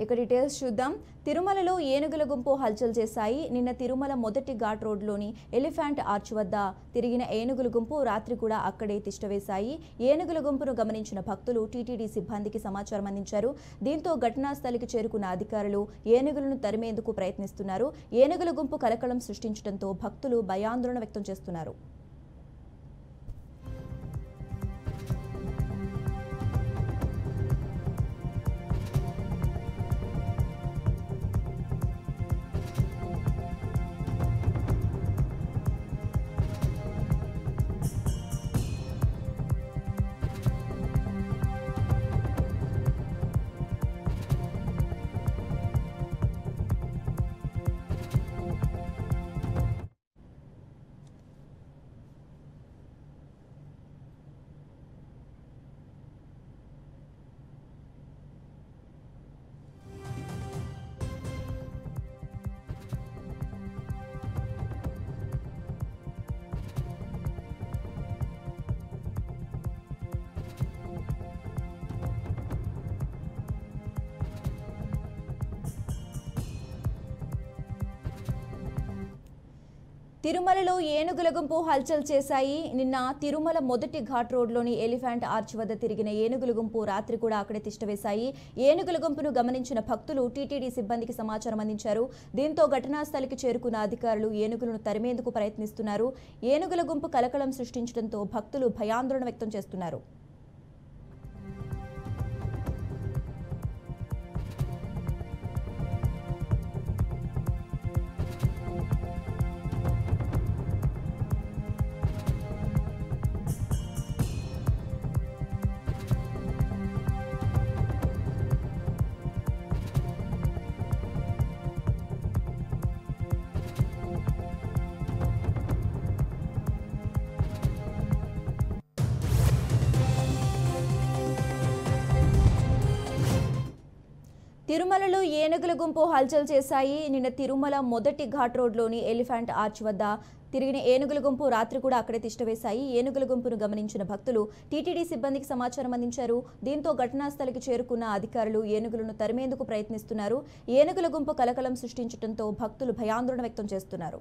ఇక డీటెయిల్స్ చూద్దాం. తిరుమలలో ఏనుగుల గుంపు హల్చల్ చేశాయి. నిన్న తిరుమల మొదటి ఘాట్ రోడ్లోని ఎలిఫెంట్ ఆర్చ్ వద్ద తిరిగిన ఏనుగుల గుంపు రాత్రి కూడా అక్కడే తిష్టవేశాయి. ఏనుగుల గుంపును గమనించిన భక్తులు టీటీడీ సిబ్బందికి సమాచారం అందించారు. దీంతో ఘటనా స్థలికి చేరుకున్న అధికారులు ఏనుగులను తరిమేందుకు ప్రయత్నిస్తున్నారు. ఏనుగుల గుంపు కలకలం సృష్టించడంతో భక్తులు భయాందోళన వ్యక్తం చేస్తున్నారు. తిరుమలలో ఏనుగుల గుంపు హల్చల్ చేశాయి. నిన్న తిరుమల మొదటి ఘాట్ రోడ్లోని ఎలిఫెంట్ ఆర్చ్ వద్ద తిరిగిన ఏనుగుల గుంపు రాత్రి కూడా అక్కడే తిష్టవేశాయి. ఏనుగుల గుంపును గమనించిన భక్తులు టీటీడీ సిబ్బందికి సమాచారం అందించారు. దీంతో ఘటనా స్థలికి చేరుకున్న అధికారులు ఏనుగులను తరిమేందుకు ప్రయత్నిస్తున్నారు. ఏనుగుల గుంపు కలకలం సృష్టించడంతో భక్తులు భయాందోళన వ్యక్తం చేస్తున్నారు. తిరుమలలో ఏనుగుల గుంపు హల్చల్ చేశాయి. నిన్న తిరుమల మొదటి ఘాట్ రోడ్లోని ఎలిఫెంట్ ఆర్చ్ వద్ద తిరిగిన ఏనుగుల గుంపు రాత్రి కూడా అక్కడే తిష్టవేశాయి. ఏనుగుల గుంపును గమనించిన భక్తులు టీటీడీ సిబ్బందికి సమాచారం అందించారు. దీంతో ఘటనా స్థలికి చేరుకున్న అధికారులు ఏనుగులను తరిమేందుకు ప్రయత్నిస్తున్నారు. ఏనుగుల గుంపు కలకలం సృష్టించడంతో భక్తులు భయాందోళన వ్యక్తం చేస్తున్నారు.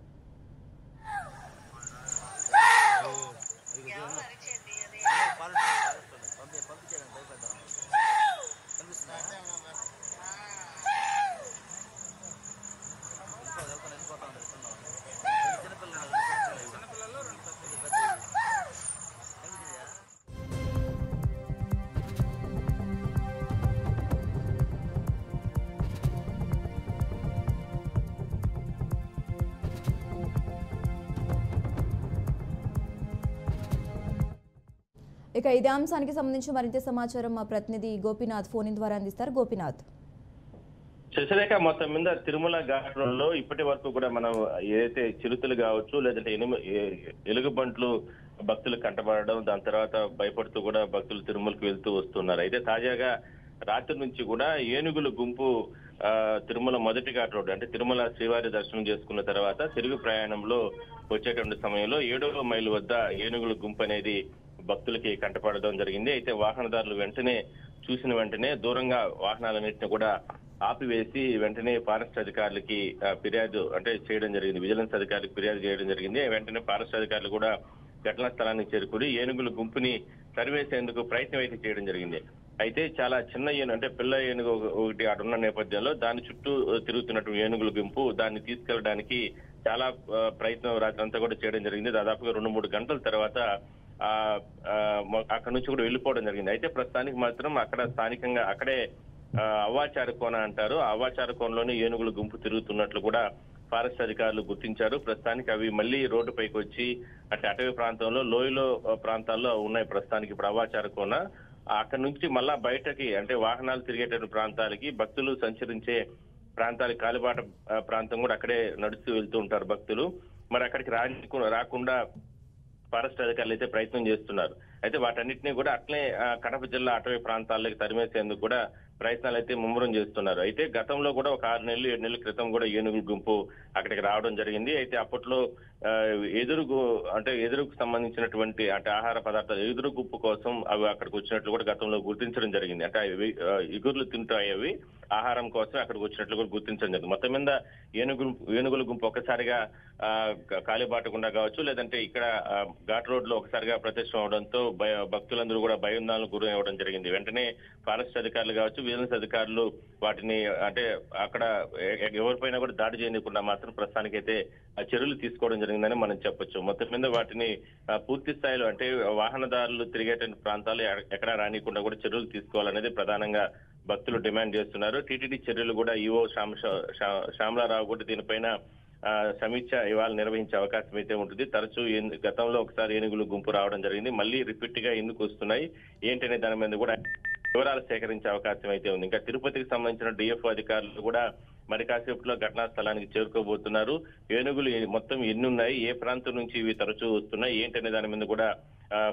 ఇక ఇదే అంశానికి సంబంధించి మరింత సమాచారం మా ప్రతినిధి గోపీనాథ్ ఫోన్ ద్వారా అందిస్తారు. గోపీనాథ్, శశిరేఖ, మొత్తం మీద తిరుమల ఘాట్ రోడ్ లో ఇప్పటి వరకు కూడా మనం ఏదైతే చిరుతలు కావచ్చు, లేదంటే ఎలుగుబంట్లు భక్తులు కంటపడడం, దాని తర్వాత భయపడుతూ కూడా భక్తులు తిరుమలకు వెళ్తూ వస్తున్నారు. అయితే తాజాగా రాత్రి నుంచి కూడా ఏనుగుల గుంపు తిరుమల మొదటి ఘాట్ రోడ్ అంటే తిరుమల శ్రీవారి దర్శనం చేసుకున్న తర్వాత తిరుగు ప్రయాణంలో వచ్చేటువంటి సమయంలో 7వ మైలు వద్ద ఏనుగుల గుంపు అనేది భక్తులకి కంటపడడం జరిగింది. అయితే వాహనదారులు వెంటనే చూసిన వెంటనే దూరంగా వాహనాలన్నింటినీ కూడా ఆపివేసి వెంటనే ఫారెస్ట్ అధికారులకి ఫిర్యాదు చేయడం జరిగింది. విజిలెన్స్ అధికారులకు ఫిర్యాదు చేయడం జరిగింది. వెంటనే ఫారెస్ట్ అధికారులు కూడా ఘటనా స్థలానికి చేరుకుని ఏనుగుల గుంపుని తరివేసేందుకు ప్రయత్నం అయితే చేయడం జరిగింది. అయితే చాలా చిన్న పిల్ల ఏనుగు ఒకటి అటున్న నేపథ్యంలో దాని చుట్టూ తిరుగుతున్నటువంటి ఏనుగుల గుంపు దాన్ని తీసుకెళ్లడానికి చాలా ప్రయత్నం రాత్రంతా కూడా చేయడం జరిగింది. దాదాపుగా 2-3 గంటల తర్వాత అక్కడ నుంచి కూడా వెళ్ళిపోవడం జరిగింది. అయితే ప్రస్తుతానికి మాత్రం అక్కడ స్థానికంగా అక్కడే అవ్వాచార కోన అంటారు, ఆ అవ్వాచార కోనలోనే ఏనుగుల గుంపు తిరుగుతున్నట్లు కూడా ఫారెస్ట్ అధికారులు గుర్తించారు. ప్రస్తుతానికి అవి మళ్ళీ రోడ్డుపైకి వచ్చి అటవీ ప్రాంతంలో లోయలో ప్రాంతాల్లో ఉన్నాయి. ప్రస్తుతానికి ఇప్పుడు అవ్వాచార కోన అక్కడ నుంచి మళ్ళా బయటకి వాహనాలు తిరిగేటువంటి ప్రాంతాలకి భక్తులు సంచరించే ప్రాంతాలకి కాలిబాట ప్రాంతం కూడా అక్కడే నడుస్తూ వెళ్తూ ఉంటారు భక్తులు. మరి అక్కడికి రాకుండా ఫారెస్ట్ అధికారులు అయితే ప్రయత్నం చేస్తున్నారు. అయితే వాటన్నిటినీ కూడా అట్లే కడప జిల్లా అటవీ ప్రాంతాల్లోకి తరిమేసేందుకు కూడా ప్రయత్నాలు అయితే ముమ్మరం చేస్తున్నారు. అయితే గతంలో కూడా ఒక 6 నెలలు 7 నెలల క్రితం కూడా ఏనుగుల గుంపు అక్కడికి రావడం జరిగింది. అయితే అప్పట్లో ఎదురుకు సంబంధించినటువంటి ఆహార పదార్థాలు ఎదురు గుంపు కోసం అవి అక్కడికి వచ్చినట్లు కూడా గతంలో గుర్తించడం జరిగింది. అవి ఇగుర్లు తింటాయి. అవి ఆహారం కోసం అక్కడికి వచ్చినట్లు కూడా గుర్తించడం జరిగింది. మొత్తం మీద ఏనుగుల గుంపు ఒక్కసారిగా కాలిబాటకుండా కావచ్చు, లేదంటే ఇక్కడ ఘాట్ రోడ్ లో ఒకసారిగా ప్రత్యక్షం అవడంతో భక్తులందరూ కూడా భయాందోళనకు గురి అవ్వడం జరిగింది. వెంటనే ఫారెస్ట్ అధికారులు కావచ్చు, విజిలెన్స్ అధికారులు వాటిని అంటే అక్కడ ఎవరిపైనా కూడా దాడి చేయకుండా మాత్రం ప్రస్తుతానికైతే చర్యలు తీసుకోవడం జరిగిందని మనం చెప్పొచ్చు. మొత్తం మీద వాటిని పూర్తి స్థాయిలో అంటే వాహనదారులు తిరిగేటువంటి ప్రాంతాలు ఎక్కడా రానికుండా కూడా చర్యలు తీసుకోవాలనేది ప్రధానంగా భక్తులు డిమాండ్ చేస్తున్నారు. టీటీడీ చర్యలు కూడా ఈవో శ్యామలారావు కూడా దీనిపైన సమీక్ష ఇవాళ నిర్వహించే అవకాశం అయితే ఉంటుంది. తరచూ గతంలో ఒకసారి ఏనుగులు గుంపు రావడం జరిగింది, మళ్ళీ రిపీట్ గా ఎందుకు వస్తున్నాయి ఏంటనే దాని మీద కూడా వివరాలు సేకరించే అవకాశం అయితే ఉంది. ఇంకా తిరుపతికి సంబంధించిన డిఎఫ్ఓ అధికారులు కూడా మరి కాసేపట్లో ఘటనా స్థలానికి చేరుకోబోతున్నారు. ఏనుగులు మొత్తం ఎన్ని ఉన్నాయి, ఏ ప్రాంతం నుంచి ఇవి తరచూ వస్తున్నాయి ఏంటనే దాని మీద కూడా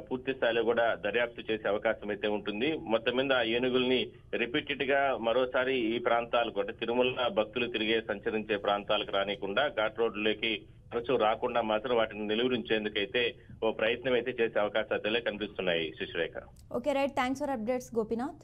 పూర్తి స్థాయిలో కూడా దర్యాప్తు చేసే అవకాశం అయితే ఉంటుంది. మొత్తం మీద ఆ ఏనుగుల్ని రిపీటెడ్ గా మరోసారి ఈ ప్రాంతాలకు అంటే తిరుమల భక్తులు తిరిగే సంచరించే ప్రాంతాలకు రానికుండా ఘాట్ రోడ్లోకి తరచూ రాకుండా మాత్రం వాటిని నిలువరించేందుకైతే ఓ ప్రయత్నం అయితే చేసే అవకాశాలు కనిపిస్తున్నాయి. Sashirekha. Okay right, thanks for updates Gopinath.